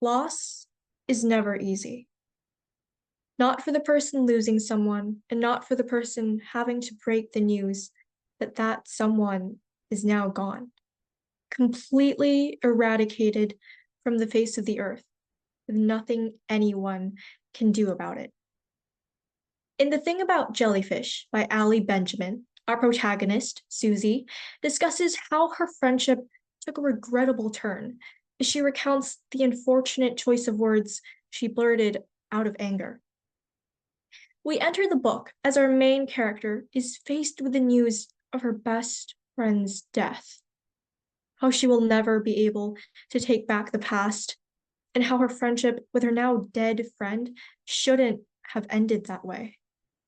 Loss is never easy. Not for the person losing someone, and not for the person having to break the news that that someone is now gone, completely eradicated from the face of the earth, with nothing anyone can do about it. In The Thing About Jellyfish by Ali Benjamin, our protagonist, Susie, discusses how her friendship took a regrettable turn as she recounts the unfortunate choice of words she blurted out of anger. We enter the book as our main character is faced with the news of her best friend's death, how she will never be able to take back the past, and how her friendship with her now dead friend shouldn't have ended that way,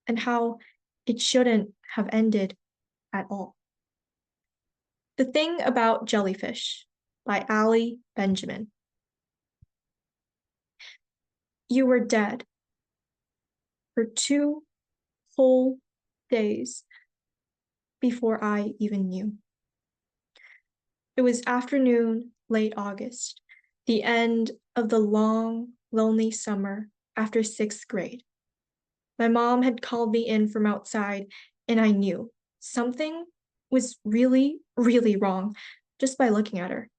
and how it shouldn't have ended at all. The Thing About Jellyfish by Ali Benjamin. You were dead for 2 whole days before I even knew. It was afternoon, late August, the end of the long, lonely summer after 6th grade. My mom had called me in from outside, and I knew something was really, really wrong just by looking at her.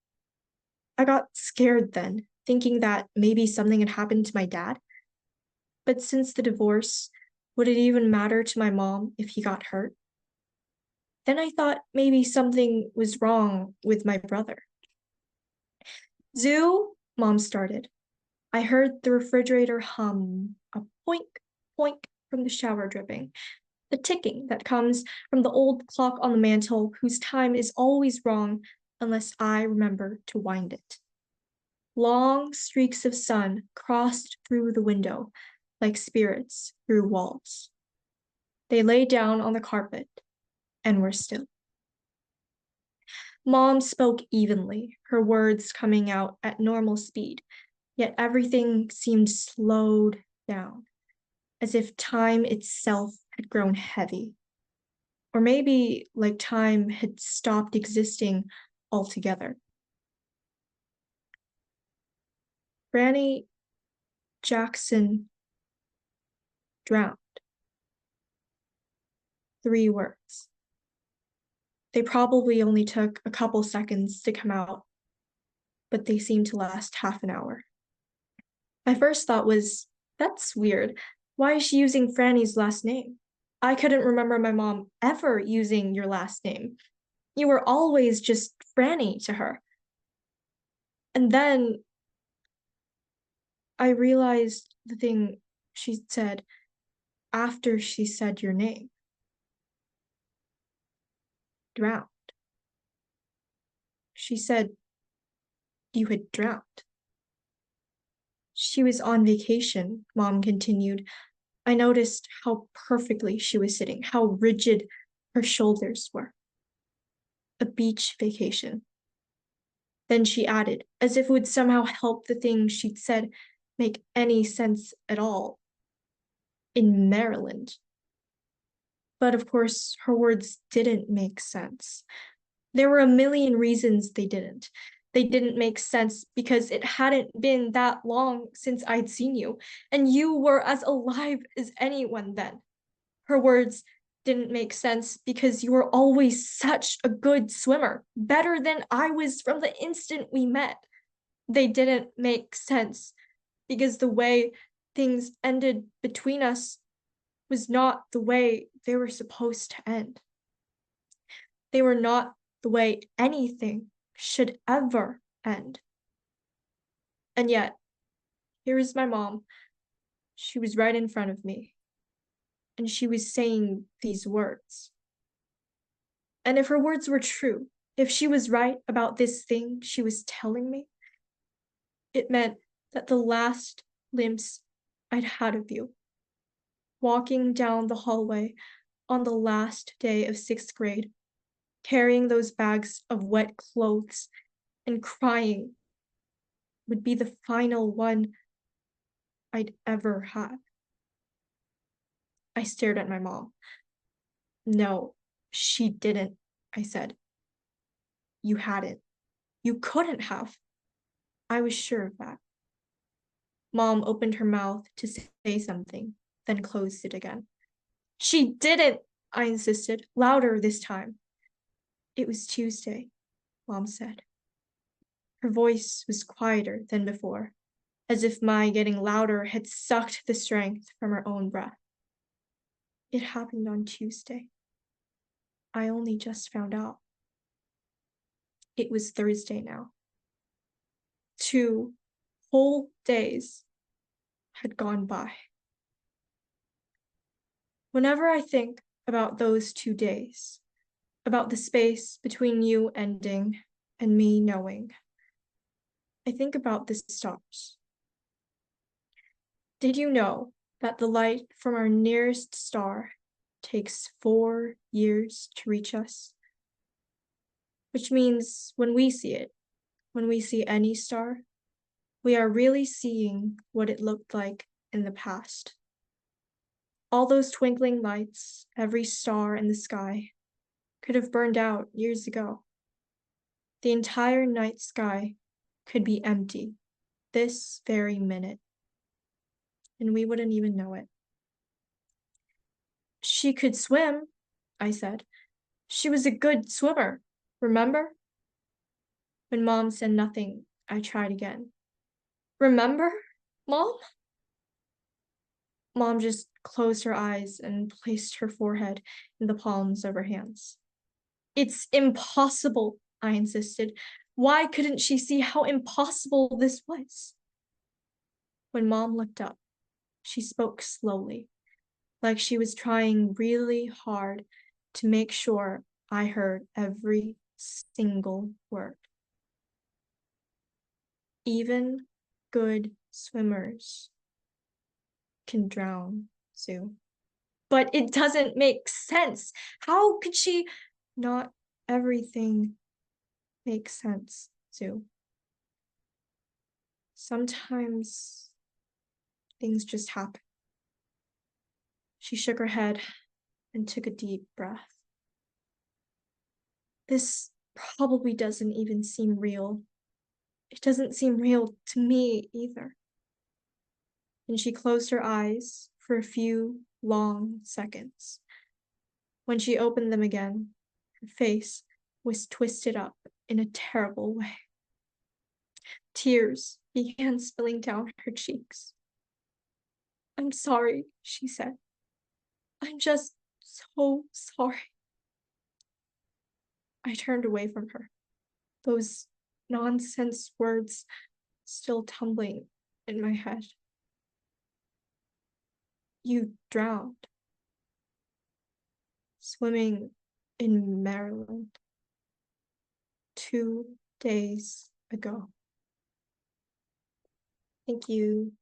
I got scared then, thinking that maybe something had happened to my dad. But since the divorce, would it even matter to my mom if he got hurt? Then I thought maybe something was wrong with my brother. Zoo, Mom started. I heard the refrigerator hum, a poink, poink from the shower dripping, the ticking that comes from the old clock on the mantel whose time is always wrong unless I remember to wind it. Long streaks of sun crossed through the window like spirits through walls. They lay down on the carpet and were still. Mom spoke evenly, her words coming out at normal speed, yet everything seemed slowed down, as if time itself had grown heavy. Or maybe like time had stopped existing altogether. Franny Jackson drowned. 3 words. They probably only took a couple seconds to come out, but they seemed to last half an hour. My first thought was, that's weird. Why is she using Franny's last name? I couldn't remember my mom ever using your last name. You were always just Franny to her. And then I realized the thing she said after she said your name. Drowned. She said you had drowned. She was on vacation, Mom continued. I noticed how perfectly she was sitting, how rigid her shoulders were. A beach vacation. Then she added, as if it would somehow help the things she'd said make any sense at all. In Maryland. But of course, her words didn't make sense. There were a million reasons they didn't. They didn't make sense because it hadn't been that long since I'd seen you, and you were as alive as anyone then. Her words didn't make sense because you were always such a good swimmer, better than I was from the instant we met. They didn't make sense because the way things ended between us was not the way they were supposed to end. They were not the way anything should ever end. And yet, here is my mom. She was right in front of me. And she was saying these words. And if her words were true, if she was right about this thing she was telling me, it meant that the last glimpse I'd had of you, walking down the hallway on the last day of 6th grade, carrying those bags of wet clothes and crying, would be the final one I'd ever had. I stared at my mom. No, she didn't, I said. You hadn't. You couldn't have. I was sure of that. Mom opened her mouth to say something, then closed it again. She didn't, I insisted, louder this time. It was Tuesday, Mom said. Her voice was quieter than before, as if my getting louder had sucked the strength from her own breath. It happened on Tuesday. I only just found out. It was Thursday now. 2 whole days had gone by. Whenever I think about those 2 days, about the space between you ending and me knowing, I think about the stars. Did you know that the light from our nearest star takes 4 years to reach us? Which means when we see it, when we see any star, we are really seeing what it looked like in the past. All those twinkling lights, every star in the sky, could have burned out years ago. The entire night sky could be empty this very minute, and we wouldn't even know it. She could swim, I said. She was a good swimmer, remember? When Mom said nothing, I tried again. Remember, Mom? Mom just closed her eyes and placed her forehead in the palms of her hands. It's impossible, I insisted. Why couldn't she see how impossible this was? When Mom looked up, she spoke slowly, like she was trying really hard to make sure I heard every single word. Even good swimmers can drown, Sue. But it doesn't make sense. How could she? Not everything makes sense, Sue. Sometimes things just happen. She shook her head and took a deep breath. This probably doesn't even seem real. It doesn't seem real to me either. And she closed her eyes for a few long seconds. When she opened them again, her face was twisted up in a terrible way. Tears began spilling down her cheeks. I'm sorry, she said. I'm just so sorry. I turned away from her, those nonsense words still tumbling in my head. You drowned. Swimming in Maryland 2 days ago. Thank you.